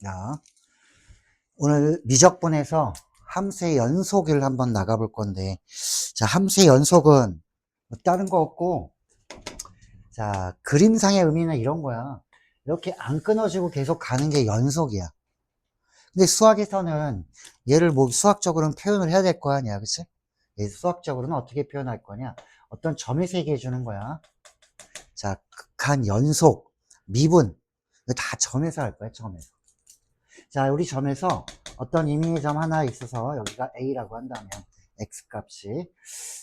자, 오늘 미적분에서 함수의 연속을 한번 나가볼 건데, 자, 함수의 연속은 뭐 다른 거 없고, 자, 그림상의 의미는 이런 거야. 이렇게 안 끊어지고 계속 가는 게 연속이야. 근데 수학에서는 얘를 뭐 수학적으로는 표현을 해야 될 거 아니야, 그치? 수학적으로는 어떻게 표현할 거냐? 어떤 점에서 얘기해 주는 거야. 자, 극한, 연속, 미분, 이거 다 점에서 할 거야, 점에서. 자, 우리 점에서 어떤 의미의 점 하나 있어서 여기가 A라고 한다면 X값이,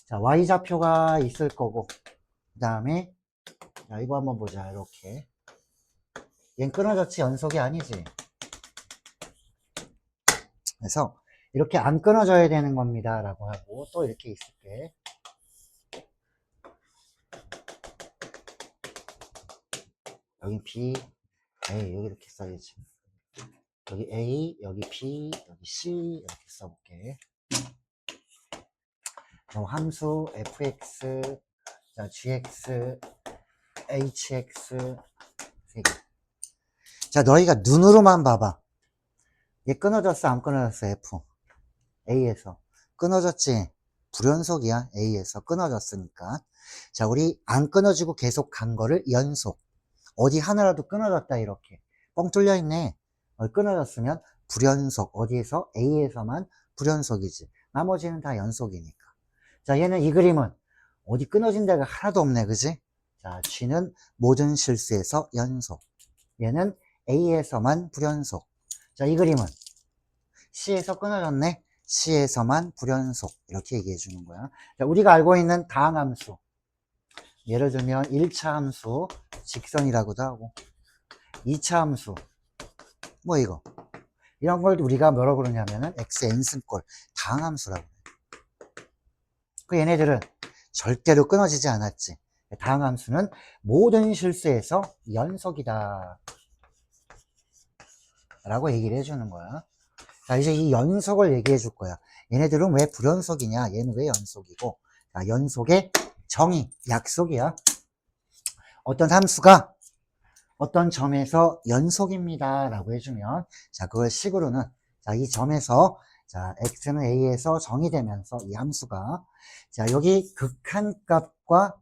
자, Y좌표가 있을 거고, 그 다음에 자, 이거 한번 보자. 이렇게 얘는 끊어졌지 연속이 아니지. 그래서 이렇게 안 끊어져야 되는 겁니다 라고 하고, 또 이렇게 있을게. 여기 B, A, 여기 이렇게 써야지. 여기 A, 여기 B, 여기 C 이렇게 써볼게. 함수 fx, 자, gx, hx 세 개. 자, 너희가 눈으로만 봐봐. 얘 끊어졌어, 안 끊어졌어? F A에서 끊어졌지? 불연속이야. A에서 끊어졌으니까. 자, 우리 안 끊어지고 계속 간 거를 연속. 어디 하나라도 끊어졌다 이렇게 뻥 뚫려 있네. 끊어졌으면 불연속. 어디에서? A에서만 불연속이지. 나머지는 다 연속이니까. 자, 얘는 이 그림은 어디 끊어진 데가 하나도 없네, 그지? 자, G는 모든 실수에서 연속. 얘는 A에서만 불연속. 자, 이 그림은 C에서 끊어졌네. C에서만 불연속. 이렇게 얘기해 주는 거야. 자, 우리가 알고 있는 다항함수. 예를 들면 1차 함수 직선이라고도 하고, 2차 함수 뭐 이거 이런 걸 우리가 뭐라고 그러냐면은 x n승꼴 다항함수라고 해요. 그 얘네들은 절대로 끊어지지 않았지. 다항함수는 모든 실수에서 연속이다 라고 얘기를 해주는 거야. 자, 이제 이 연속을 얘기해 줄 거야. 얘네들은 왜 불연속이냐, 얘는 왜 연속이고. 자, 연속의 정의, 약속이야. 어떤 함수가 어떤 점에서 연속입니다 라고 해주면, 자, 그걸 식으로는, 자, 이 점에서, 자, x는 a에서 정의되면서 이 함수가, 자, 여기 극한값과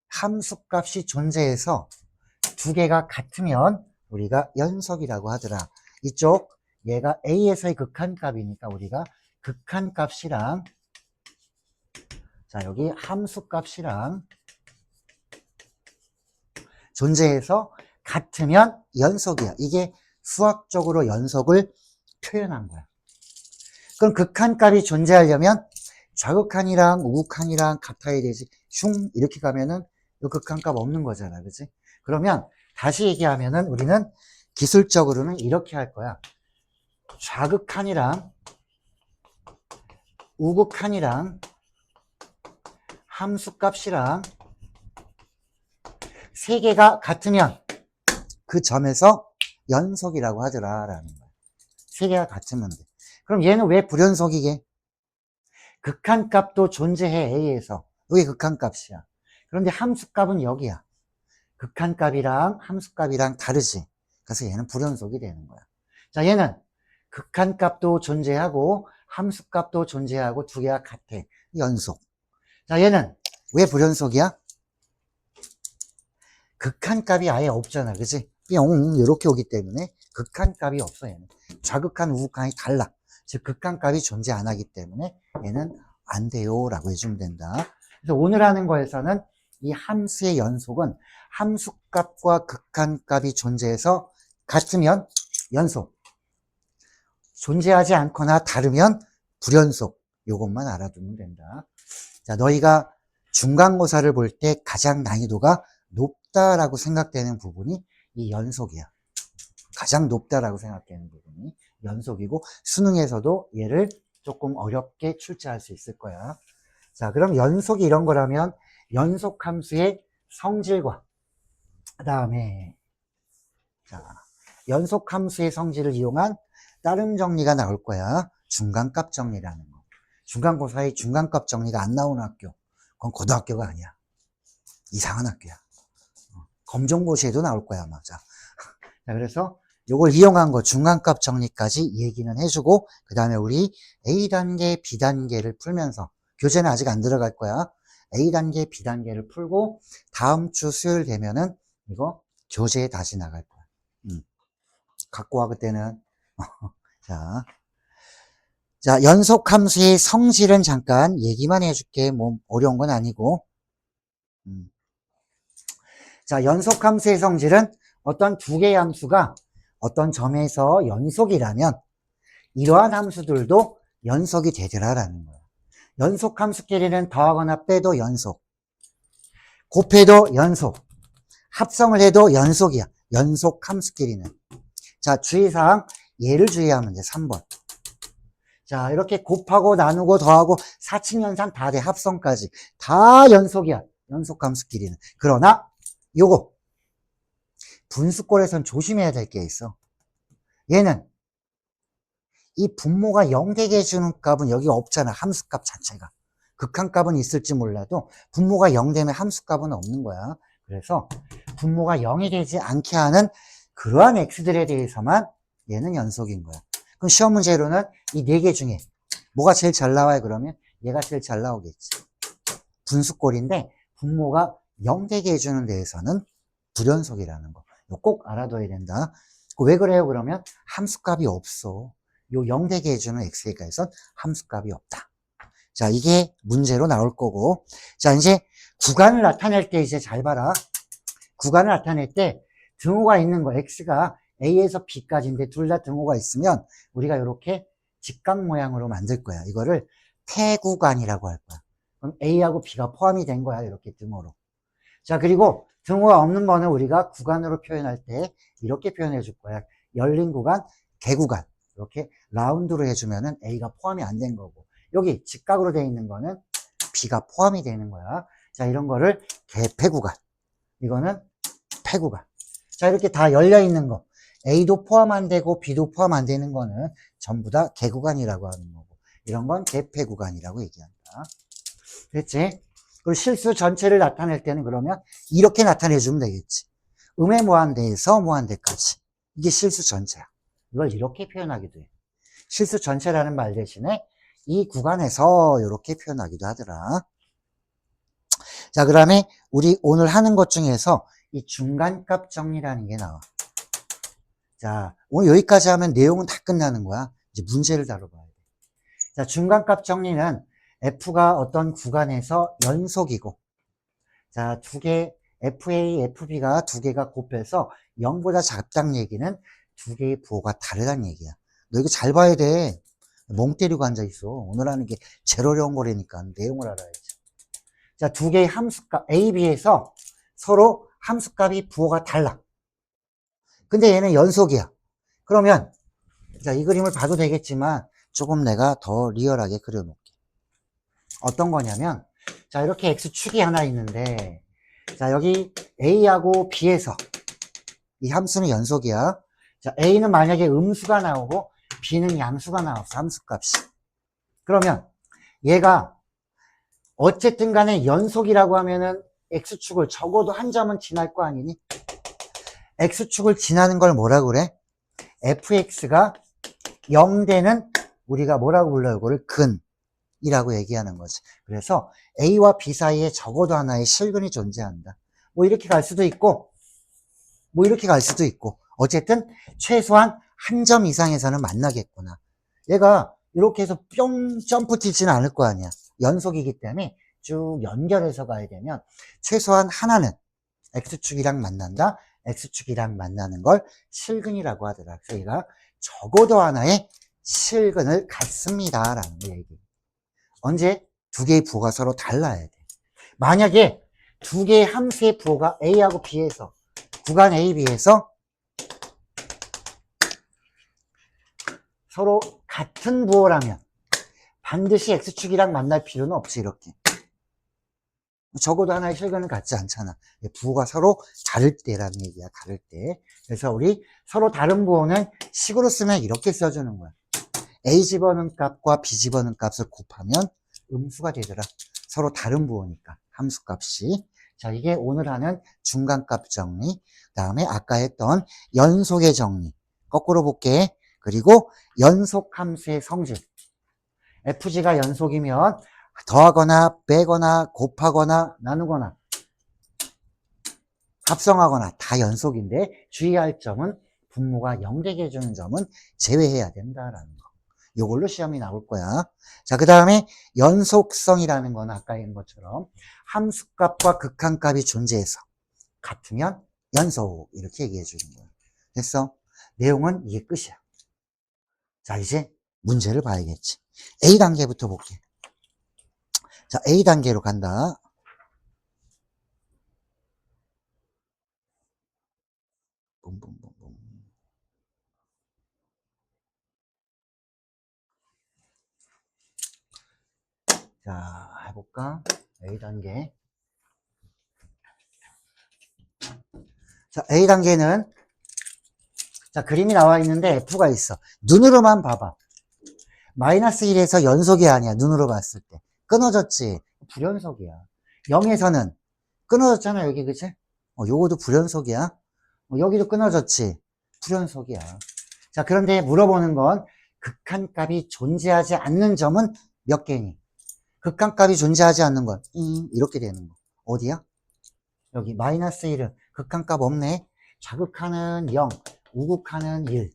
함수값이 존재해서 두 개가 같으면 우리가 연속이라고 하더라. 이쪽 얘가 a에서의 극한값이니까 우리가 극한값이랑, 자, 여기 함수값이랑 존재해서 같으면 연속이야. 이게 수학적으로 연속을 표현한 거야. 그럼 극한값이 존재하려면 좌극한이랑 우극한이랑 같아야 되지. 슝 이렇게 가면은 이 극한값 없는 거잖아, 그치? 그러면 다시 얘기하면은 우리는 기술적으로는 이렇게 할 거야. 좌극한이랑 우극한이랑 함수값이랑 세 개가 같으면 그 점에서 연속이라고 하더라라는 거야. 세 개가 같으면 돼. 그럼 얘는 왜 불연속이게? 극한값도 존재해, A에서. 여기 극한값이야. 그런데 함수값은 여기야. 극한값이랑 함수값이랑 다르지. 그래서 얘는 불연속이 되는 거야. 자, 얘는 극한값도 존재하고 함수값도 존재하고 두 개가 같아. 연속. 자, 얘는 왜 불연속이야? 극한값이 아예 없잖아, 그치? 뿅 이렇게 오기 때문에 극한값이 없어. 얘는 좌극한 우극한이 달라. 즉 극한값이 존재 안 하기 때문에 얘는 안 돼요 라고 해주면 된다. 그래서 오늘 하는 거에서는 이 함수의 연속은 함수값과 극한값이 존재해서 같으면 연속, 존재하지 않거나 다르면 불연속. 요것만 알아두면 된다. 자, 너희가 중간고사를 볼 때 가장 난이도가 높다라고 생각되는 부분이 이 연속이야. 가장 높다라고 생각되는 부분이 연속이고, 수능에서도 얘를 조금 어렵게 출제할 수 있을 거야. 자, 그럼 연속이 이런 거라면 연속함수의 성질과 그 다음에, 자, 연속함수의 성질을 이용한 따름 정리가 나올 거야. 중간값 정리라는 거. 중간고사에 중간값 정리가 안 나오는 학교, 그건 고등학교가 아니야. 이상한 학교야. 검정고시에도 나올 거야, 맞아. 자, 그래서 요걸 이용한 거 중간값 정리까지 얘기는 해주고, 그 다음에 우리 A단계, B단계를 풀면서, 교재는 아직 안 들어갈 거야. A단계, B단계를 풀고, 다음 주 수요일 되면은 이거 교재에 다시 나갈 거야. 갖고 와, 그때는. 자, 연속함수의 성질은 잠깐 얘기만 해줄게. 뭐, 어려운 건 아니고. 자, 연속함수의 성질은 어떤 두 개의 함수가 어떤 점에서 연속이라면 이러한 함수들도 연속이 되더라라는 거야. 연속함수끼리는 더하거나 빼도 연속, 곱해도 연속, 합성을 해도 연속이야. 연속함수끼리는. 자, 주의사항 얘를 주의하면 돼. 3번. 자, 이렇게 곱하고 나누고 더하고 사칙연산 다 돼. 합성까지 다 연속이야. 연속함수끼리는. 그러나 요거 분수꼴에선 조심해야 될 게 있어. 얘는 이 분모가 0 되게 해주는 값은 여기 없잖아. 함수값 자체가. 극한값은 있을지 몰라도 분모가 0 되면 함수값은 없는 거야. 그래서 분모가 0이 되지 않게 하는 그러한 x들에 대해서만 얘는 연속인 거야. 그럼 시험 문제로는 이 4개 중에 뭐가 제일 잘 나와요? 그러면 얘가 제일 잘 나오겠지. 분수꼴인데 분모가 0 되게 해주는 데에서는 불연속이라는 거. 꼭 알아둬야 된다. 왜 그래요? 그러면 함수값이 없어. 요 0 되게 해주는 x에선 함수값이 없다. 자, 이게 문제로 나올 거고. 자, 이제 구간을 나타낼 때 이제 잘 봐라. 구간을 나타낼 때 등호가 있는 거, x가 a에서 b까지인데 둘 다 등호가 있으면 우리가 이렇게 직각 모양으로 만들 거야. 이거를 태구간이라고 할 거야. 그럼 a하고 b가 포함이 된 거야. 이렇게 등호로. 자, 그리고 등호가 없는 거는 우리가 구간으로 표현할 때 이렇게 표현해 줄 거야. 열린 구간, 개구간. 이렇게 라운드로 해주면은 A가 포함이 안 된 거고. 여기 직각으로 되어 있는 거는 B가 포함이 되는 거야. 자, 이런 거를 개폐구간. 이거는 폐구간. 자, 이렇게 다 열려 있는 거. A도 포함 안 되고 B도 포함 안 되는 거는 전부 다 개구간이라고 하는 거고. 이런 건 개폐구간이라고 얘기한다. 됐지? 그리고 실수 전체를 나타낼 때는 그러면 이렇게 나타내주면 되겠지. 음의 무한대에서 무한대까지. 이게 실수 전체야. 이걸 이렇게 표현하기도 해. 실수 전체라는 말 대신에 이 구간에서 이렇게 표현하기도 하더라. 자, 그 다음에 우리 오늘 하는 것 중에서 이 중간값 정리라는 게 나와. 자, 오늘 여기까지 하면 내용은 다 끝나는 거야. 이제 문제를 다뤄봐야 돼. 자, 중간값 정리는 F가 어떤 구간에서 연속이고, 자, 두 개, FA, FB가 두 개가 곱해서 0보다 작다는 얘기는 두 개의 부호가 다르다는 얘기야. 너 이거 잘 봐야 돼. 멍 때리고 앉아있어. 오늘 하는 게 제일 어려운 거라니까. 내용을 알아야지. 자, 두 개의 함수값, A, B에서 서로 함수값이 부호가 달라. 근데 얘는 연속이야. 그러면, 자, 이 그림을 봐도 되겠지만, 조금 내가 더 리얼하게 그려놓을게. 어떤 거냐면, 자, 이렇게 X축이 하나 있는데, 자, 여기 A하고 B에서 이 함수는 연속이야. 자, A는 만약에 음수가 나오고 B는 양수가 나왔어, 함수값이. 그러면 얘가 어쨌든 간에 연속이라고 하면은 X축을 적어도 한 점은 지날 거 아니니? X축을 지나는 걸 뭐라고 그래? fx가 0되는 우리가 뭐라고 불러요? 이거를 근이라고 얘기하는 거지. 그래서 A와 B 사이에 적어도 하나의 실근이 존재한다. 뭐 이렇게 갈 수도 있고, 뭐 이렇게 갈 수도 있고, 어쨌든 최소한 한 점 이상에서는 만나겠구나. 얘가 이렇게 해서 뿅 점프 뛰지는 않을 거 아니야. 연속이기 때문에 쭉 연결해서 가야 되면 최소한 하나는 X축이랑 만난다. X축이랑 만나는 걸 실근이라고 하더라. 그래서 얘가 적어도 하나의 실근을 갖습니다. 라는 거 얘기. 언제? 두 개의 부호가 서로 달라야 돼. 만약에 두 개의 함수의 부호가 A하고 B에서 구간 A, B에서 서로 같은 부호라면 반드시 X축이랑 만날 필요는 없지. 이렇게. 적어도 하나의 실근은 같지 않잖아. 부호가 서로 다를 때라는 얘기야. 다를 때. 그래서 우리 서로 다른 부호는 식으로 쓰면 이렇게 써주는 거야. A 집어넣은 값과 B 집어넣은 값을 곱하면 음수가 되더라. 서로 다른 부호니까 함수값이. 자, 이게 오늘 하는 중간값 정리. 그 다음에 아까 했던 연속의 정리. 거꾸로 볼게. 그리고 연속함수의 성질. fg가 연속이면 더하거나 빼거나 곱하거나 나누거나 합성하거나 다 연속인데 주의할 점은 분모가 0되게 해주는 점은 제외해야 된다라는 거. 요걸로 시험이 나올 거야. 자, 그 다음에 연속성이라는 건 아까 했던 것처럼 함수값과 극한값이 존재해서 같으면 연속 이렇게 얘기해 주는 거야. 됐어? 내용은 이게 끝이야. 자, 이제 문제를 봐야겠지. A단계부터 볼게. 자, A단계로 간다. 뿜뿜뿜뿜. 자, 해볼까? A단계. 자, A단계는 자, 그림이 나와 있는데 F가 있어. 눈으로만 봐봐. 마이너스 1에서 연속이 아니야. 눈으로 봤을 때. 끊어졌지? 불연속이야. 0에서는 끊어졌잖아, 여기, 그치? 요거도 불연속이야. 여기도 끊어졌지? 불연속이야. 자, 그런데 물어보는 건 극한값이 존재하지 않는 점은 몇 개니? 극한값이 존재하지 않는 건 이렇게 되는 거. 어디야? 여기 마이너스 1은 극한값 없네. 좌극하는 0, 우극하는 1.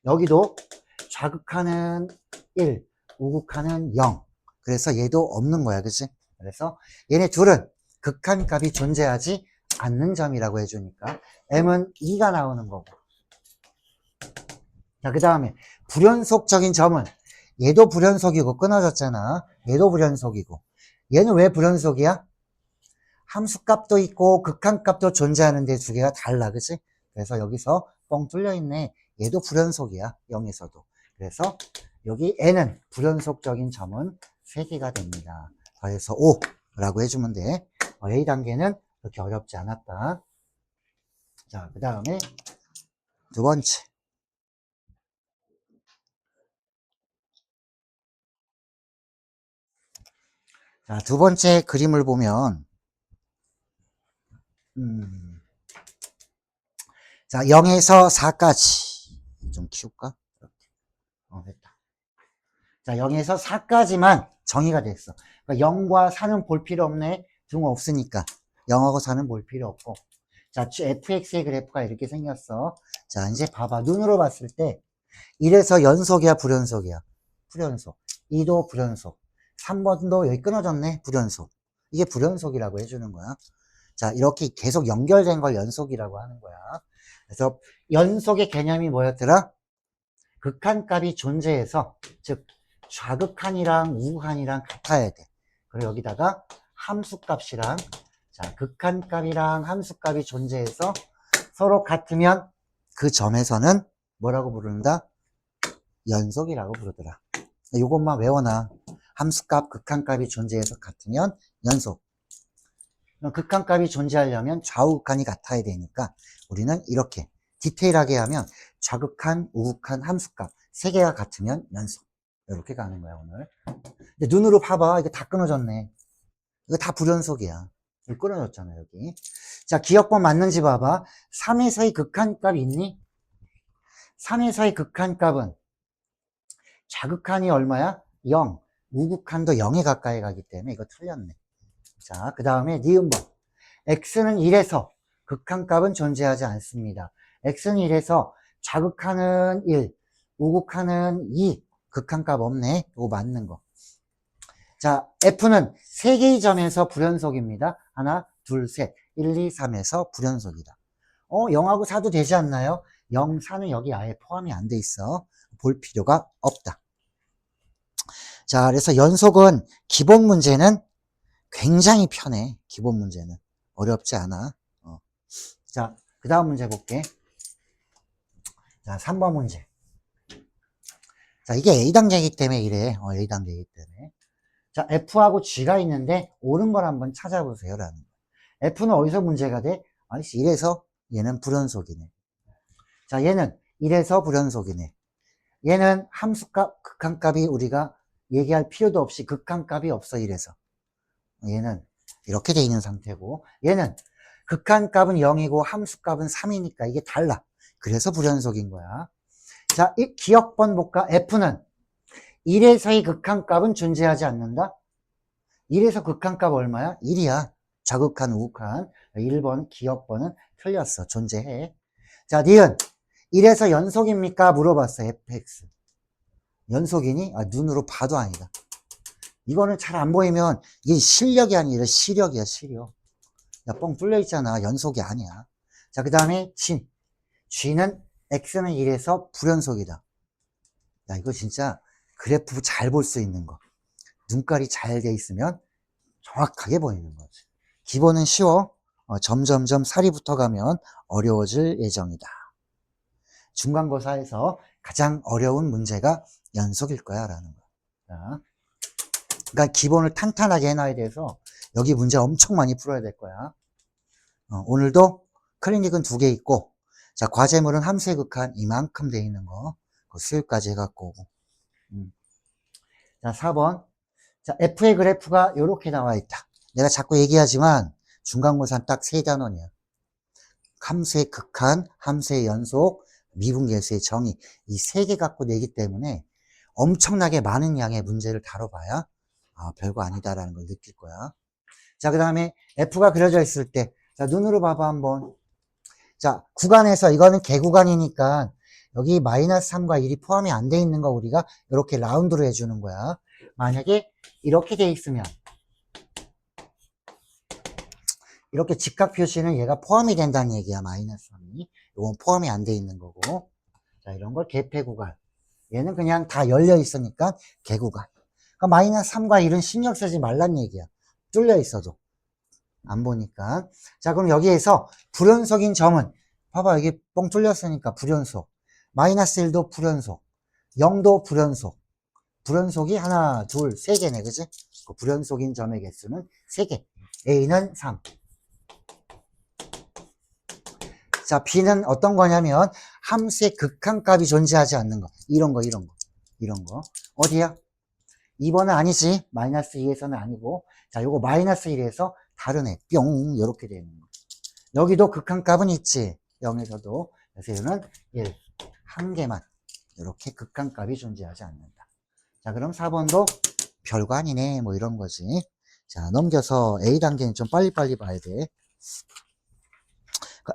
여기도 좌극하는 1, 우극하는 0. 그래서 얘도 없는 거야, 그치? 그래서 얘네 둘은 극한값이 존재하지 않는 점이라고 해주니까 m은 2가 나오는 거고. 자, 그 다음에 불연속적인 점은 얘도 불연속이고 끊어졌잖아. 얘도 불연속이고. 얘는 왜 불연속이야? 함수값도 있고 극한값도 존재하는데 두 개가 달라, 그치? 그래서 여기서 뻥 뚫려있네. 얘도 불연속이야, 0에서도. 그래서 여기 n은 불연속적인 점은 3개가 됩니다. 그래서 5라고 해주면 돼. A단계는 그렇게 어렵지 않았다. 자, 그 다음에 두 번째. 자, 두 번째 그림을 보면 자, 0에서 4까지 좀 키울까? 됐다. 자, 0에서 4까지만 정의가 됐어. 그러니까 0과 4는 볼 필요 없네. 등 없으니까 0하고 4는 볼 필요 없고. 자, fx의 그래프가 이렇게 생겼어. 자, 이제 봐봐. 눈으로 봤을 때 1에서 연속이야, 불연속이야? 불연속. 2도 불연속. 3번도 여기 끊어졌네, 불연속. 이게 불연속이라고 해주는 거야. 자, 이렇게 계속 연결된 걸 연속이라고 하는 거야. 그래서 연속의 개념이 뭐였더라? 극한값이 존재해서, 즉 좌극한이랑 우극한이랑 같아야 돼. 그리고 여기다가 함수값이랑, 자, 극한값이랑 함수값이 존재해서 서로 같으면 그 점에서는 뭐라고 부른다? 연속이라고 부르더라. 이것만 외워놔. 함수값, 극한값이 존재해서 같으면 연속. 극한값이 존재하려면 좌우극한이 같아야 되니까 우리는 이렇게 디테일하게 하면 좌극한, 우극한, 함수값 3개가 같으면 연속. 이렇게 가는 거야, 오늘. 근데 눈으로 봐봐. 이거 다 끊어졌네. 이거 다 불연속이야. 이거 끊어졌잖아, 여기. 자, 기억법 맞는지 봐봐. 3에서의 극한값 있니? 3에서의 극한값은 좌극한이 얼마야? 0. 우극한도 0에 가까이 가기 때문에 이거 틀렸네. 자, 그 다음에 니은번. x는 1에서 극한값은 존재하지 않습니다. x는 1에서 좌극한은 1, 우극한은 2. 극한값 없네. 이거 맞는 거. 자, f는 3개의 점에서 불연속입니다. 하나, 둘, 셋. 1, 2, 3에서 불연속이다. 0하고 4도 되지 않나요? 0, 4는 여기 아예 포함이 안 돼 있어. 볼 필요가 없다. 자, 그래서 연속은 기본 문제는 굉장히 편해. 기본 문제는. 어렵지 않아. 자, 그 다음 문제 볼게. 자, 3번 문제. 자, 이게 A단계이기 때문에 이래. A단계이기 때문에. 자, F하고 G가 있는데 옳은 걸 한번 찾아보세요. 라는 거예요. F는 어디서 문제가 돼? 아니씨, 1에서 얘는 불연속이네. 자, 얘는 1에서 불연속이네. 얘는 함수값, 극한값이 우리가 얘기할 필요도 없이 극한값이 없어, 1에서. 얘는 이렇게 돼 있는 상태고, 얘는 극한값은 0이고 함수값은 3이니까 이게 달라. 그래서 불연속인 거야. 자, 이 기억번 볼까? F는 1에서의 극한값은 존재하지 않는다. 1에서 극한값 얼마야? 1이야. 좌극한, 우극한. 1번 기억번은 틀렸어. 존재해. 자, 니은 1에서 연속입니까? 물어봤어. fx. 연속이니? 아, 눈으로 봐도 아니다. 이거는 잘 안 보이면 이게 실력이 아니라 시력이야, 시력. 야, 뻥 뚫려 있잖아. 연속이 아니야. 자, 그 다음에 G. G는 X는 1에서 불연속이다. 야, 이거 진짜 그래프 잘 볼 수 있는 거. 눈깔이 잘 돼 있으면 정확하게 보이는 거지. 기본은 쉬워. 점점점 살이 붙어가면 어려워질 예정이다. 중간고사에서 가장 어려운 문제가 연속일 거야 라는 거야. 자, 그러니까 기본을 탄탄하게 해놔야 돼서 여기 문제 엄청 많이 풀어야 될 거야. 오늘도 클리닉은 2개 있고, 자, 과제물은 함수의 극한 이만큼 돼 있는 거, 수요일까지 해갖고 오고. 자, 4번. 자, F의 그래프가 이렇게 나와 있다. 내가 자꾸 얘기하지만 중간고사는 딱 3단원이야. 함수의 극한, 함수의 연속, 미분계수의 정의. 이 3개 갖고 내기 때문에 엄청나게 많은 양의 문제를 다뤄봐야 별거 아니다라는 걸 느낄 거야. 자, 그 다음에 F가 그려져 있을 때, 자, 눈으로 봐봐, 한번. 자, 구간에서, 이거는 개구간이니까, 여기 마이너스 3과 1이 포함이 안 돼 있는 거 우리가 이렇게 라운드로 해주는 거야. 만약에 이렇게 돼 있으면, 이렇게 직각 표시는 얘가 포함이 된다는 얘기야, 마이너스 3이. 이건 포함이 안 돼 있는 거고. 자, 이런 걸 개폐 구간. 얘는 그냥 다 열려 있으니까 개구간. 그러니까 마이너스 3과 1은 신경 쓰지 말란 얘기야. 뚫려 있어도. 안 보니까. 자, 그럼 여기에서 불연속인 점은, 봐봐, 여기 뻥 뚫렸으니까 불연속. 마이너스 1도 불연속. 0도 불연속. 불연속이 하나, 둘, 3개네, 그지? 그 불연속인 점의 개수는 3개. A는 3. 자, B는 어떤 거냐면, 함수의 극한값이 존재하지 않는 거. 이런 거. 어디야? 2번은 아니지. 마이너스 2에서는 아니고. 자, 요거 마이너스 1에서 다른 애. 뿅. 요렇게 되는 거. 여기도 극한값은 있지. 0에서도. 그래서 얘는 1. 한 개만. 요렇게 극한값이 존재하지 않는다. 자, 그럼 4번도 별거 아니네. 뭐 이런 거지. 자, 넘겨서 A단계는 좀 빨리빨리 봐야 돼.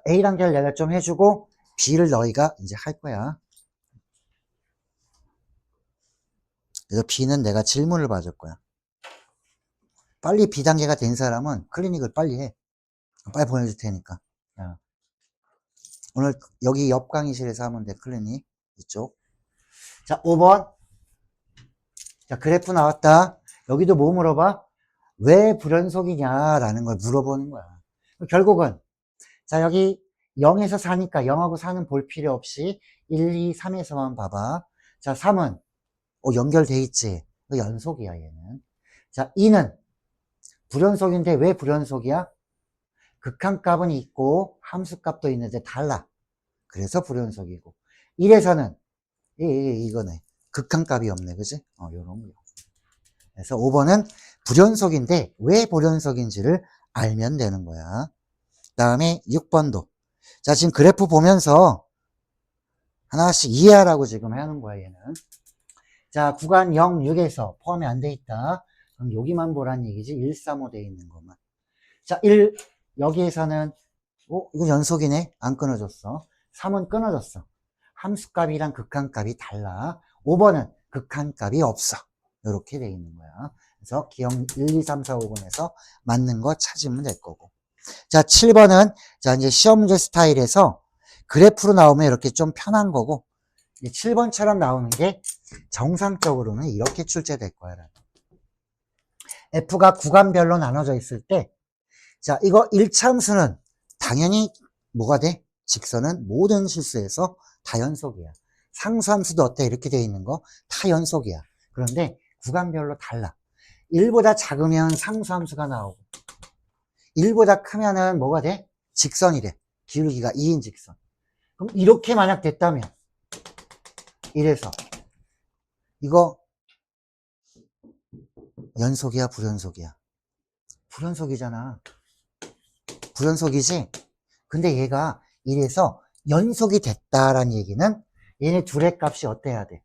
A단계를 내가 좀 해주고 B를 너희가 이제 할 거야. 그래서 B는 내가 질문을 봐줄 거야. 빨리 B단계가 된 사람은 클리닉을 빨리 해. 빨리 보내줄 테니까. 자, 오늘 여기 옆 강의실에서 하면 돼, 클리닉. 이쪽. 자, 5번. 자, 그래프 나왔다. 여기도 뭐 물어봐? 왜 불연속이냐라는 걸 물어보는 거야. 결국은, 자, 여기 0에서 4니까 0하고 4는 볼 필요 없이 1, 2, 3에서만 봐봐. 자, 3은 연결돼 있지. 연속이야, 얘는. 자, 2는 불연속인데 왜 불연속이야? 극한값은 있고 함수값도 있는데 달라. 그래서 불연속이고. 1에서는 이거네. 극한값이 없네, 그지? 요런 거. 그래서 5번은 불연속인데 왜 불연속인지를 알면 되는 거야. 그 다음에 6번도. 자, 지금 그래프 보면서 하나씩 이해하라고 지금 하는 거야, 얘는. 자, 구간 0, 6에서 포함이 안 돼 있다. 그럼 여기만 보란 얘기지. 1, 3, 5 돼 있는 것만. 자, 1, 여기에서는, 이거 연속이네? 안 끊어졌어. 3은 끊어졌어. 함수값이랑 극한값이 달라. 5번은 극한값이 없어. 이렇게 돼 있는 거야. 그래서 기억 1, 2, 3, 4, 5번에서 맞는 거 찾으면 될 거고. 자, 7번은, 자, 이제 시험 문제 스타일에서 그래프로 나오면 이렇게 좀 편한 거고, 7번처럼 나오는 게 정상적으로는 이렇게 출제될 거야. F가 구간별로 나눠져 있을 때, 자, 이거 1차 함수는 당연히 뭐가 돼? 직선은 모든 실수에서 다 연속이야. 상수함수도 어때? 이렇게 돼 있는 거 다 연속이야. 그런데 구간별로 달라. 1보다 작으면 상수함수가 나오고 1보다 크면은 뭐가 돼? 직선이래. 기울기가 2인 직선. 그럼 이렇게 만약 됐다면 이래서 이거 연속이야, 불연속이야? 불연속이잖아. 불연속이지? 근데 얘가 이래서 연속이 됐다라는 얘기는 얘네 둘의 값이 어때야 돼?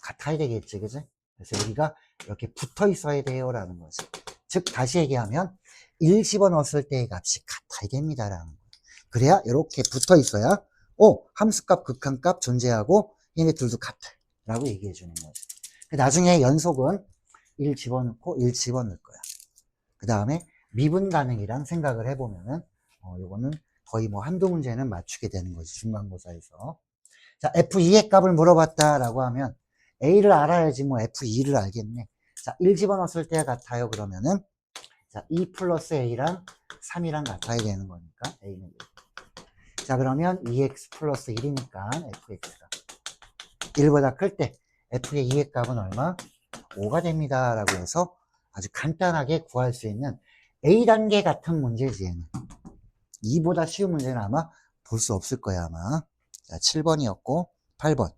같아야 되겠지, 그지? 그래서 여기가 이렇게 붙어 있어야 돼요, 라는 거지. 즉, 다시 얘기하면 1 집어넣었을 때의 값이 같아야 됩니다라는 거예요. 그래야 이렇게 붙어 있어야 함수값, 극한값 존재하고 얘네 둘도 같아 라고 얘기해 주는 거지. 나중에 연속은 1 집어넣고 1 집어넣을 거야. 그 다음에 미분 가능이랑 생각을 해보면은 요거는 거의 뭐 한두 문제는 맞추게 되는 거지, 중간고사에서. 자, F2의 값을 물어봤다라고 하면 A를 알아야지 뭐 F2를 알겠네. 자, 1 집어넣었을 때 같아요. 그러면은 자, 2 플러스 A랑 3이랑 같아야 되는 거니까 A는 1. 자, 그러면 2x 플러스 1이니까 fx가 1보다 클 때 f의 2의 값은 얼마? 5가 됩니다. 라고 해서 아주 간단하게 구할 수 있는 A단계 같은 문제지, 얘는. 2보다 쉬운 문제는 아마 볼 수 없을 거야, 아마. 자, 7번이었고, 8번.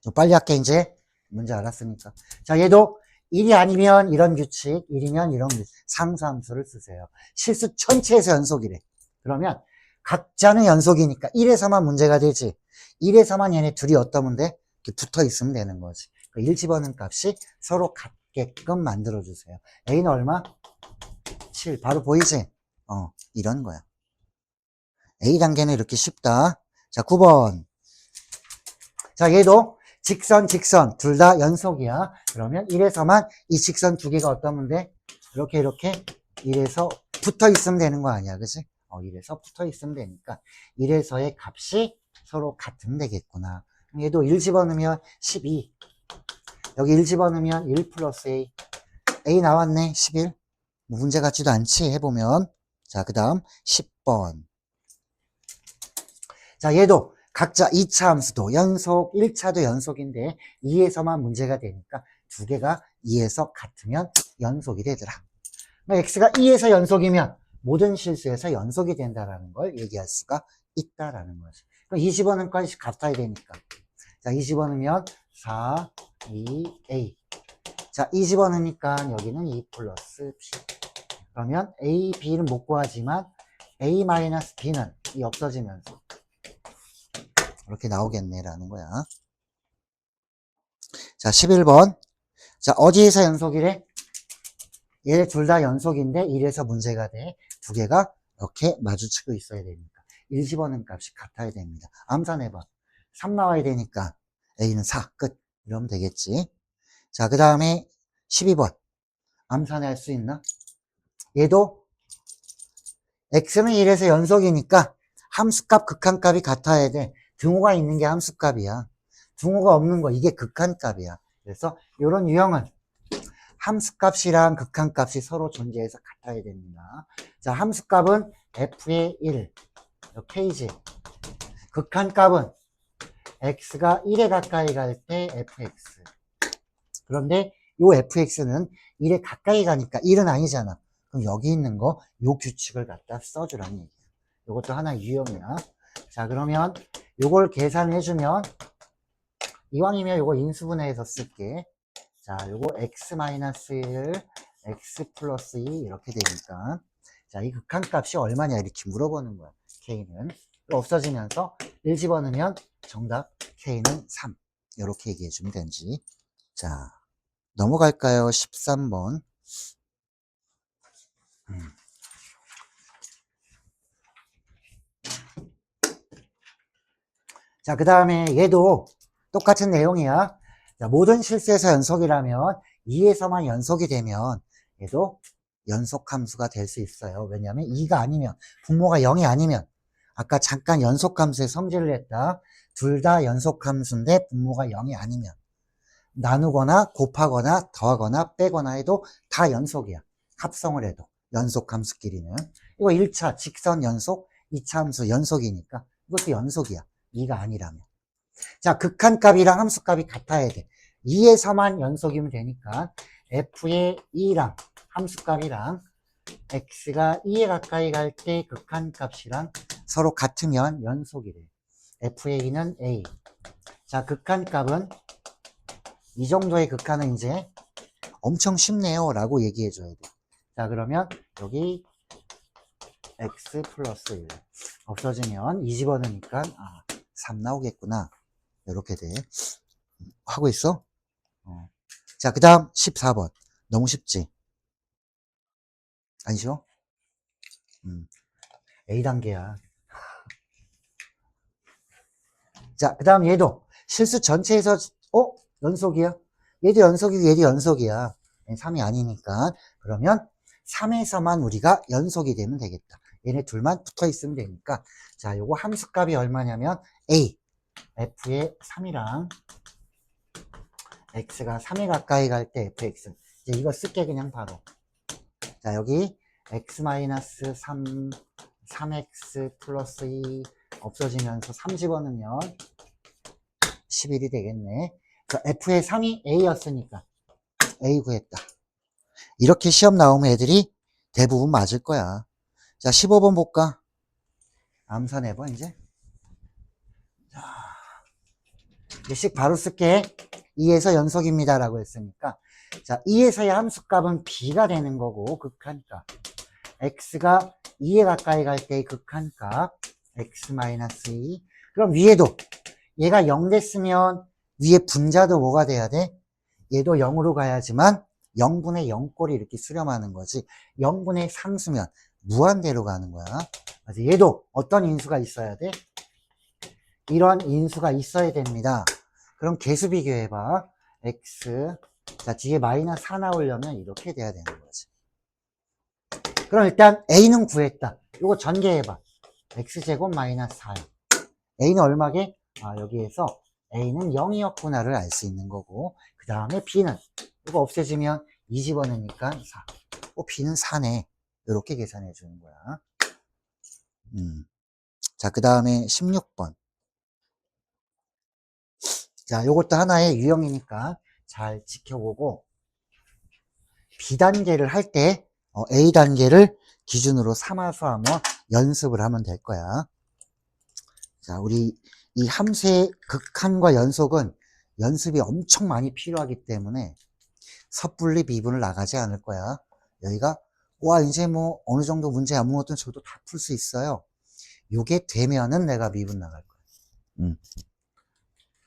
좀 빨리 할게, 이제. 문제 알았으니까. 자, 얘도 1이 아니면 이런 규칙, 1이면 이런 규칙. 상수함수를 쓰세요. 실수 전체에서 연속이래. 그러면 각자는 연속이니까 1에서만 문제가 되지. 1에서만 얘네 둘이 어떤 문제? 이렇게 붙어 있으면 되는 거지. 1 집어넣은 값이 서로 같게끔 만들어주세요. A는 얼마? 7. 바로 보이지? 이런 거야. A 단계는 이렇게 쉽다. 자, 9번. 자, 얘도 직선, 직선 둘 다 연속이야. 그러면 1에서만 이 직선 두 개가 어떤 문제? 이렇게 1에서 붙어 있으면 되는 거 아니야, 그치? 1에서 붙어 있으면 되니까 1에서의 값이 서로 같으면 되겠구나. 얘도 1 집어넣으면 12. 여기 1 집어넣으면 1 플러스 A. A 나왔네, 11. 뭐 문제 같지도 않지, 해보면. 자, 그 다음 10번. 자, 얘도 각자 2차 함수도 연속, 1차도 연속인데 2에서만 문제가 되니까 두 개가 2에서 같으면 연속이 되더라. x가 2에서 연속이면 모든 실수에서 연속이 된다라는 걸 얘기할 수가 있다라는 거지. 그럼 2 집어넣으니까 같아야 되니까. 자, 2 집어넣으면 4, 2, A. 자, 2 집어넣으니까 여기는 2 플러스 B. 그러면 A, B는 못 구하지만 A 마이너스 B는 없어지면서 이렇게 나오겠네라는 거야. 자, 11번. 자, 어디에서 연속이래? 얘 둘 다 연속인데 1에서 문제가 돼. 두 개가 이렇게 마주치고 있어야 되니까 1 집어넣은 값이 같아야 됩니다. 암산해봐. 3 나와야 되니까 A는 4. 끝. 이러면 되겠지. 자, 그 다음에 12번. 암산할 수 있나? 얘도 X는 1에서 연속이니까 함수값, 극한값이 같아야 돼. 등호가 있는 게 함수값이야. 등호가 없는 거, 이게 극한값이야. 그래서 이런 유형은 함수값이랑 극한값이 서로 존재해서 같아야 됩니다. 자, 함수값은 f의 1, k지. 극한값은 x가 1에 가까이 갈 때 fx. 그런데 요 fx는 1에 가까이 가니까 1은 아니잖아. 그럼 여기 있는 거, 요 규칙을 갖다 써주라는 얘기야. 요것도 하나의 유형이야. 자, 그러면 요걸 계산해주면, 이왕이면 요거 인수분해해서 쓸게. 자, 요거 x-1, x 플러스 2 이렇게 되니까. 자, 이 극한값이 얼마냐 이렇게 물어보는 거야. k는. 없어지면서 1 집어넣으면 정답 k는 3. 이렇게 얘기해주면 되지. 자, 넘어갈까요? 13번. 자, 그 다음에 얘도 똑같은 내용이야. 자, 모든 실수에서 연속이라면 2에서만 연속이 되면 얘도 연속함수가 될 수 있어요. 왜냐하면 2가 아니면, 분모가 0이 아니면, 아까 잠깐 연속함수의 성질을 했다. 둘 다 연속함수인데 분모가 0이 아니면 나누거나 곱하거나 더하거나 빼거나 해도 다 연속이야. 합성을 해도 연속함수끼리는. 이거 1차 직선 연속, 2차 함수 연속이니까 이것도 연속이야. 2가 아니라면. 자, 극한값이랑 함수값이 같아야 돼. 2에서만 연속이면 되니까 f의 2랑 함수값이랑 x가 2에 가까이 갈 때 극한값이랑 서로 같으면 연속이래. f의 2는 a. 자, 극한값은 이 정도의 극한은 이제 엄청 쉽네요 라고 얘기해 줘야 돼. 자, 그러면 여기 x 플러스 1 없어지면 2 집어넣으니까 3 나오겠구나. 이렇게 돼. 하고 있어? 자, 그 다음 14번. 너무 쉽지? 안 쉬워? A단계야. 자, 그 다음 얘도 실수 전체에서 연속이야? 얘도 연속이고 얘도 연속이야. 3이 아니니까. 그러면 3에서만 우리가 연속이 되면 되겠다. 얘네 둘만 붙어 있으면 되니까. 자, 요거 함수값이 얼마냐면 A, F의 3이랑 X가 3에 가까이 갈 때 FX. 이제 이거 쓸게 그냥 바로. 자, 여기 X-3, 3X 플러스 2 없어지면서 3 집어넣으면 11이 되겠네. F의 3이 A였으니까 A 구했다. 이렇게 시험 나오면 애들이 대부분 맞을 거야. 자, 15번 볼까? 암사 내봐, 이제. 자, 예식 바로 쓸게. 2에서 연속입니다. 라고 했으니까. 자, 2에서의 함수값은 B가 되는 거고, 극한값. X가 2에 가까이 갈 때의 극한값. X-2. 그럼 위에도, 얘가 0 됐으면 위에 분자도 뭐가 돼야 돼? 얘도 0으로 가야지만 0분의 0꼴이 이렇게 수렴하는 거지. 0분의 상수면 무한대로 가는 거야. 그래서 얘도 어떤 인수가 있어야 돼? 이런 인수가 있어야 됩니다. 그럼 개수 비교해봐. X. 자, 뒤에 마이너스 4 나오려면 이렇게 돼야 되는 거지. 그럼 일단 A는 구했다. 이거 전개해봐. X제곱 마이너스 4야. A는 얼마게? 아, 여기에서 A는 0이었구나를 알 수 있는 거고, 그 다음에 B는, 이거 없애지면 2 집어넣으니까 4. B는 4네. 이렇게 계산해 주는 거야. 자, 그 다음에 16번. 자, 요것도 하나의 유형이니까 잘 지켜보고, B단계를 할 때, A단계를 기준으로 삼아서 한번 연습을 하면 될 거야. 자, 우리 이 함수의 극한과 연속은 연습이 엄청 많이 필요하기 때문에 섣불리 미분을 나가지 않을 거야. 여기가 와 이제 뭐 어느 정도 문제 안 묻었던 저도 다 풀 수 있어요. 요게 되면은 내가 미분 나갈 거야.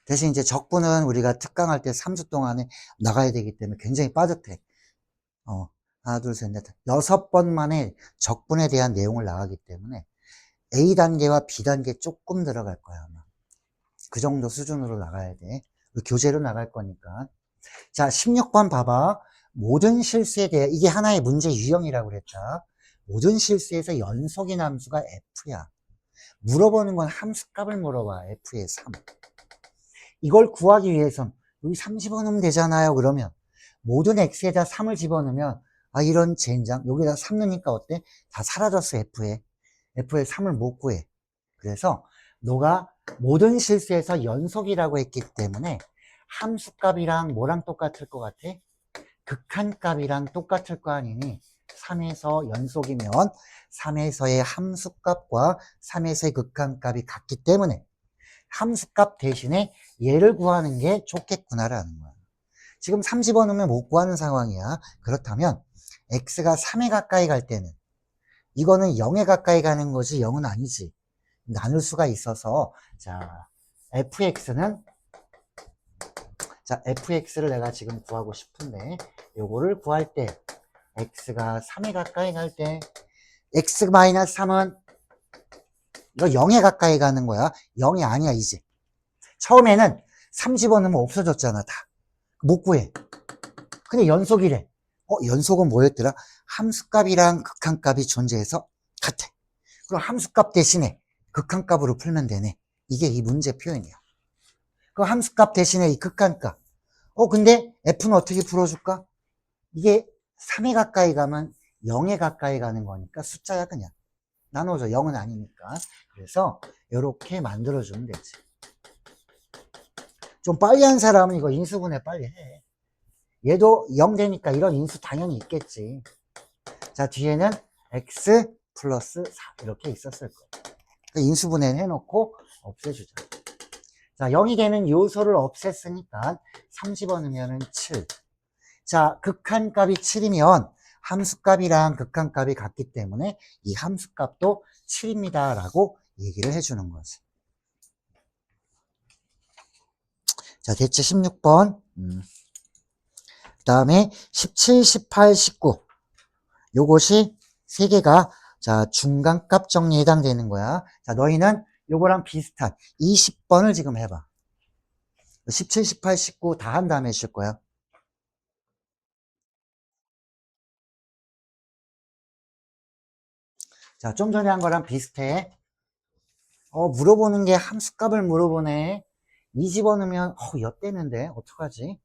대신 이제 적분은 우리가 특강할 때 3주 동안에 나가야 되기 때문에 굉장히 빠듯해. 하나 둘 셋 넷 6번 만에 적분에 대한 내용을 나가기 때문에 A단계와 B단계 조금 들어갈 거야 아마. 그 정도 수준으로 나가야 돼. 교재로 나갈 거니까. 자, 16번 봐봐. 모든 실수에 대해, 이게 하나의 문제 유형이라고 그랬다. 모든 실수에서 연속인 함수가 F야. 물어보는 건 함수값을 물어봐. F의 3. 이걸 구하기 위해선 여기 3 집어넣으면 되잖아요. 그러면 모든 X에다 3을 집어넣으면 이런 젠장. 여기다 3 넣으니까 어때? 다 사라졌어. F의 3을 못 구해. 그래서 너가 모든 실수에서 연속이라고 했기 때문에 함수값이랑 뭐랑 똑같을 것 같아? 극한값이랑 똑같을 거 아니니 3에서 연속이면 3에서의 함수값과 3에서의 극한값이 같기 때문에 함수값 대신에 얘를 구하는 게 좋겠구나라는 거야. 지금 3 집어넣으면 못 구하는 상황이야. 그렇다면 x가 3에 가까이 갈 때는 이거는 0에 가까이 가는 거지 0은 아니지. 나눌 수가 있어서 자 fx를 내가 지금 구하고 싶은데 요거를 구할 때 x가 3에 가까이 갈 때 x-3은 이거 0에 가까이 가는 거야. 0이 아니야 이제. 처음에는 3 집어넣으면 없어졌잖아 다. 못 구해. 근데 연속이래. 연속은 뭐였더라? 함수값이랑 극한값이 존재해서 같아. 그럼 함수값 대신에 극한값으로 풀면 되네. 이게 이 문제 표현이야. 그 함수값 대신에 이 극한값. 근데 f는 어떻게 풀어줄까? 이게 3에 가까이 가면 0에 가까이 가는 거니까 숫자야 그냥. 나눠줘. 0은 아니니까. 그래서 이렇게 만들어주면 되지. 좀 빨리 한 사람은 이거 인수분해 빨리 해. 얘도 0 되니까 이런 인수 당연히 있겠지. 자, 뒤에는 x 플러스 4 이렇게 있었을 거야. 인수분해 해놓고 없애주자. 자, 0이 되는 요소를 없앴으니까 3 집어넣으면 7. 자, 극한값이 7이면 함수값이랑 극한값이 같기 때문에 이 함수값도 7입니다 라고 얘기를 해주는 거지. 자, 됐지? 16번. 그 다음에 17, 18, 19. 요것이 세 개가, 자, 중간값 정리에 해당되는 거야. 자, 너희는 요거랑 비슷한 20번을 지금 해봐. 17, 18, 19 다 한 다음에 해줄 거야. 자, 좀 전에 한 거랑 비슷해. 물어보는 게 함수값을 물어보네. 이 집어넣으면, 엿대는데, 어떡하지?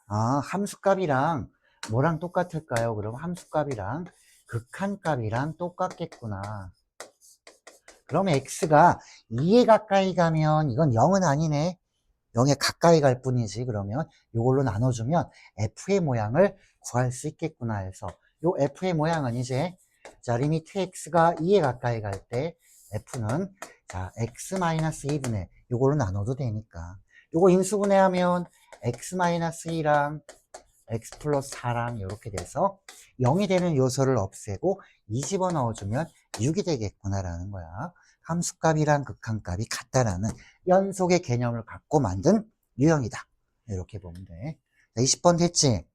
아, 함수값이랑 뭐랑 똑같을까요? 그럼 함수값이랑 극한값이랑 똑같겠구나. 그러면 x가 2에 가까이 가면 이건 0은 아니네. 0에 가까이 갈 뿐이지. 그러면 이걸로 나눠주면 f의 모양을 구할 수 있겠구나 해서 요 f의 모양은 이제 자 리미트 x가 2에 가까이 갈 때 f는 자 x-2분의 요걸로 나눠도 되니까 요거 인수분해하면 x-2랑 x 플러스 4랑 이렇게 돼서 0이 되는 요소를 없애고 2 집어넣어주면 6이 되겠구나라는 거야. 함수값이랑 극한값이 같다라는 연속의 개념을 갖고 만든 유형이다. 이렇게 보면 돼. 20번 됐지?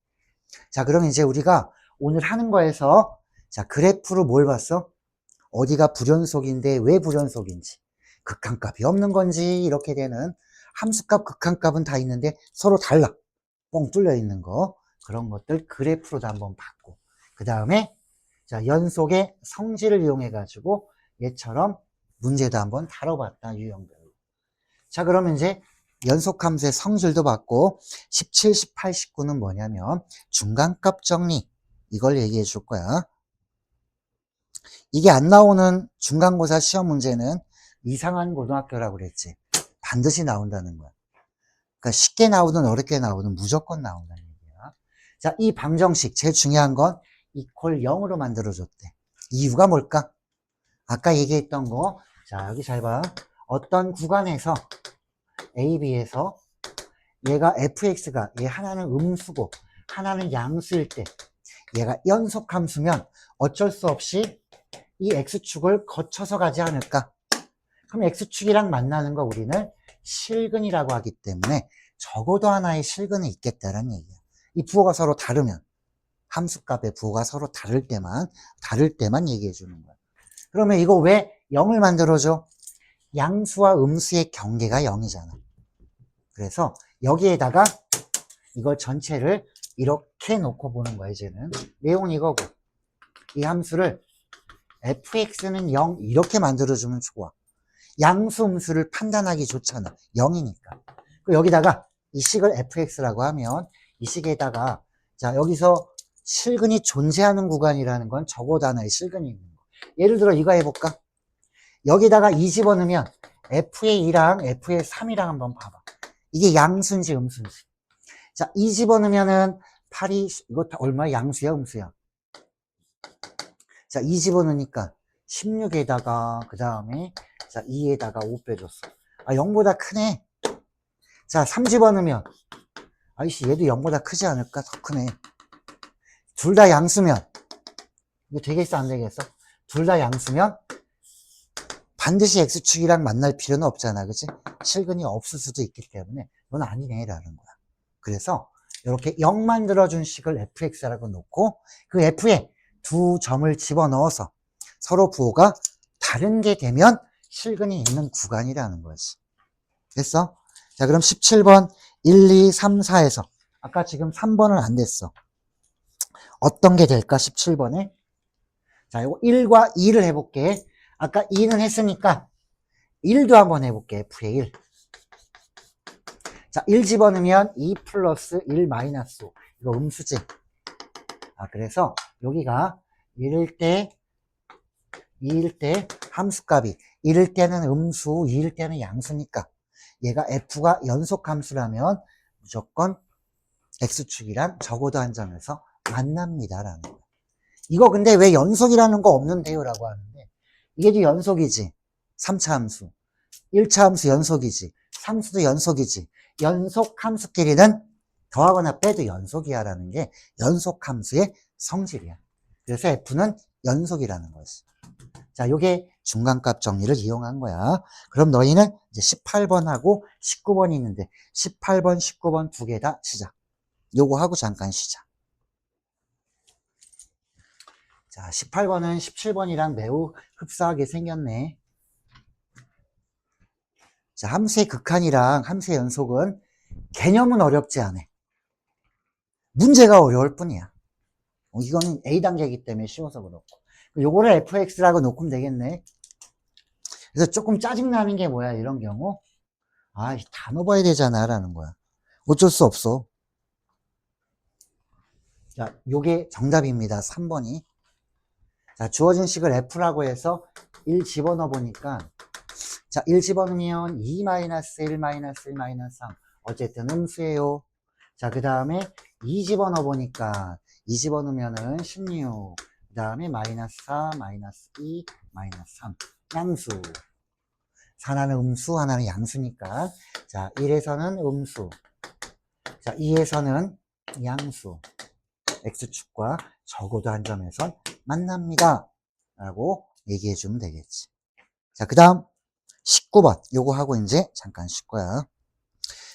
자, 그럼 이제 우리가 오늘 하는 거에서 자, 그래프로 뭘 봤어? 어디가 불연속인데 왜 불연속인지, 극한값이 없는 건지 이렇게 되는 함수값, 극한값은 다 있는데 서로 달라. 뻥 뚫려 있는 거. 그런 것들 그래프로도 한번 봤고 그 다음에 자 연속의 성질을 이용해 가지고 얘처럼 문제도 한번 다뤄봤다 유형별로. 자 그러면 이제 연속함수의 성질도 봤고 17, 18, 19는 뭐냐면 중간값 정리 이걸 얘기해 줄 거야. 이게 안 나오는 중간고사 시험 문제는 이상한 고등학교라고 그랬지. 반드시 나온다는 거야. 그러니까 쉽게 나오든 어렵게 나오든 무조건 나온다는 얘기야. 자, 이 방정식 제일 중요한 건 이퀄 0으로 만들어줬대. 이유가 뭘까? 아까 얘기했던 거. 자, 여기 잘 봐. 어떤 구간에서 A, B에서 얘가 fx가 얘 하나는 음수고 하나는 양수일 때 얘가 연속함수면 어쩔 수 없이 이 x축을 거쳐서 가지 않을까? 그럼 x축이랑 만나는 거 우리는 실근이라고 하기 때문에 적어도 하나의 실근이 있겠다라는 얘기야. 이 부호가 서로 다르면 함수값의 부호가 서로 다를 때만 얘기해 주는 거야. 그러면 이거 왜 0을 만들어줘? 양수와 음수의 경계가 0이잖아. 그래서 여기에다가 이걸 전체를 이렇게 놓고 보는 거야. 이제는 내용은 이거고 이 함수를 fx는 0 이렇게 만들어주면 좋아. 양수 음수를 판단하기 좋잖아. 0이니까. 여기다가 이 식을 fx라고 하면 이 식에다가 자 여기서 실근이 존재하는 구간이라는 건 적어도 하나의 실근이 있는 거. 예를 들어 이거 해볼까? 여기다가 2 집어넣으면 f의 2랑 f의 3이랑 한번 봐봐. 이게 양수인지 음수인지. 자, 2 집어넣으면은 8이 이거 다 얼마야? 양수야 음수야? 자, 2 집어넣으니까 16에다가 그 다음에 자 2에다가 5 빼줬어. 아 0보다 크네. 자 3 집어넣으면 아이씨 얘도 0보다 크지 않을까? 더 크네. 둘 다 양수면 이거 되겠어 안 되겠어? 둘 다 양수면 반드시 x축이랑 만날 필요는 없잖아. 그치? 실근이 없을 수도 있기 때문에 이건 아니네 라는 거야. 그래서 이렇게 0 만들어준 식을 fx라고 놓고 그 f에 두 점을 집어넣어서 서로 부호가 다른 게 되면 실근이 있는 구간이라는 거지. 됐어? 자 그럼 17번 1, 2, 3, 4에서 아까 지금 3번은 안 됐어. 어떤 게 될까? 17번에 자 이거 1과 2를 해볼게. 아까 2는 했으니까 1도 한번 해볼게. f의 1. 자, 1 집어넣으면 2 플러스 1 마이너스 5. 이거 음수지. 아, 그래서 여기가 1일 때, 2일 때 함수값이 1일 때는 음수, 2일 때는 양수니까 얘가 f가 연속함수라면 무조건 x축이랑 적어도 한 점에서 만납니다라는 거야. 이거 근데 왜 연속이라는 거 없는데요? 라고 하는데 이게 연속이지. 3차 함수. 1차 함수 연속이지. 3수도 연속이지. 연속 함수끼리는 더하거나 빼도 연속이야 라는 게 연속 함수의 성질이야. 그래서 F는 연속이라는 거지. 자, 요게 중간값 정리를 이용한 거야. 그럼 너희는 이제 18번하고 19번이 있는데 18번, 19번 두 개 다 시작. 요거 하고 잠깐 쉬자. 자, 18번은 17번이랑 매우 흡사하게 생겼네. 자, 함수의 극한이랑 함수의 연속은 개념은 어렵지 않아. 문제가 어려울 뿐이야. 이거는 A단계이기 때문에 쉬워서 그렇고. 요거를 fx라고 놓으면 되겠네. 그래서 조금 짜증나는 게 뭐야, 이런 경우? 아, 다 넣어봐야 되잖아, 라는 거야. 어쩔 수 없어. 자, 요게 정답입니다. 3번이. 자, 주어진 식을 f라고 해서 1 집어넣어 보니까, 자, 1 집어넣으면 2-1-1-1-3. 어쨌든 음수예요. 자, 그 다음에 2 집어넣어 보니까, 2 집어넣으면은 16. 그 다음에 -4, -2, -3. 양수. 하나는 음수, 하나는 양수니까. 자, 1에서는 음수. 자, 2에서는 양수. x축과 적어도 한 점에서 만납니다. 라고 얘기해 주면 되겠지. 자, 그 다음 19번. 요거 하고 이제 잠깐 쉴 거야.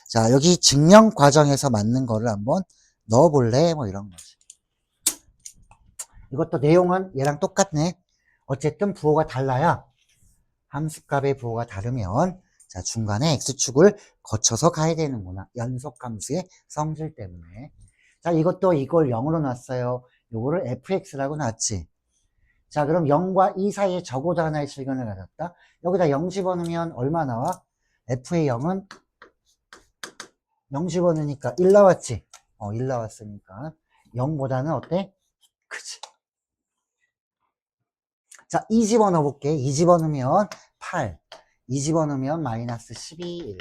자, 여기 증명 과정에서 맞는 거를 한번 넣어볼래? 뭐 이런 거지. 이것도 내용은 얘랑 똑같네. 어쨌든 부호가 달라야 함수값의 부호가 다르면 자, 중간에 x축을 거쳐서 가야 되는구나. 연속함수의 성질 때문에. 자, 이것도 이걸 0으로 놨어요. 요거를 fx라고 놨지. 자, 그럼 0과 2 사이에 적어도 하나의 실근을 가졌다. 여기다 0 집어넣으면 얼마 나와? f의 0은 0 집어넣으니까 1 나왔지. 1 나왔으니까 0보다는 어때? 그치. 자, 2 집어넣어 볼게. 2 집어넣으면 8. 2 집어넣으면 -12, 1.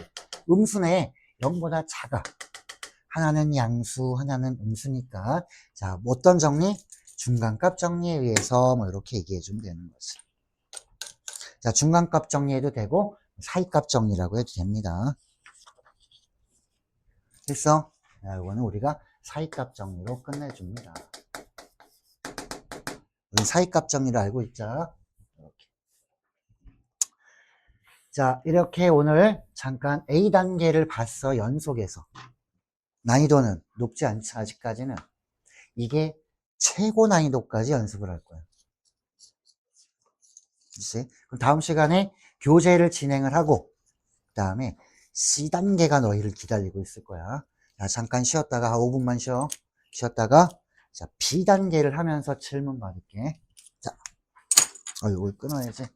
음수네. 0보다 작아. 하나는 양수, 하나는 음수니까. 자, 어떤 정리? 중간값 정리에 의해서 뭐 이렇게 얘기해 주면 되는 거지. 자, 중간값 정리해도 되고 사이값 정리라고 해도 됩니다. 됐어? 자, 이거는 우리가 사이값 정리로 끝내줍니다. 우리 사이값 정리를 알고 있자. 이렇게. 자, 이렇게 오늘 잠깐 A단계를 봤어, 연속해서. 난이도는 높지 않지, 아직까지는. 이게 최고 난이도까지 연습을 할 거야. 그치? 그럼 다음 시간에 교재를 진행을 하고, 그 다음에 C단계가 너희를 기다리고 있을 거야. 자, 잠깐 쉬었다가, 5분만 쉬었다가, 자, B단계를 하면서 질문 받을게. 자, 이걸 끊어야지.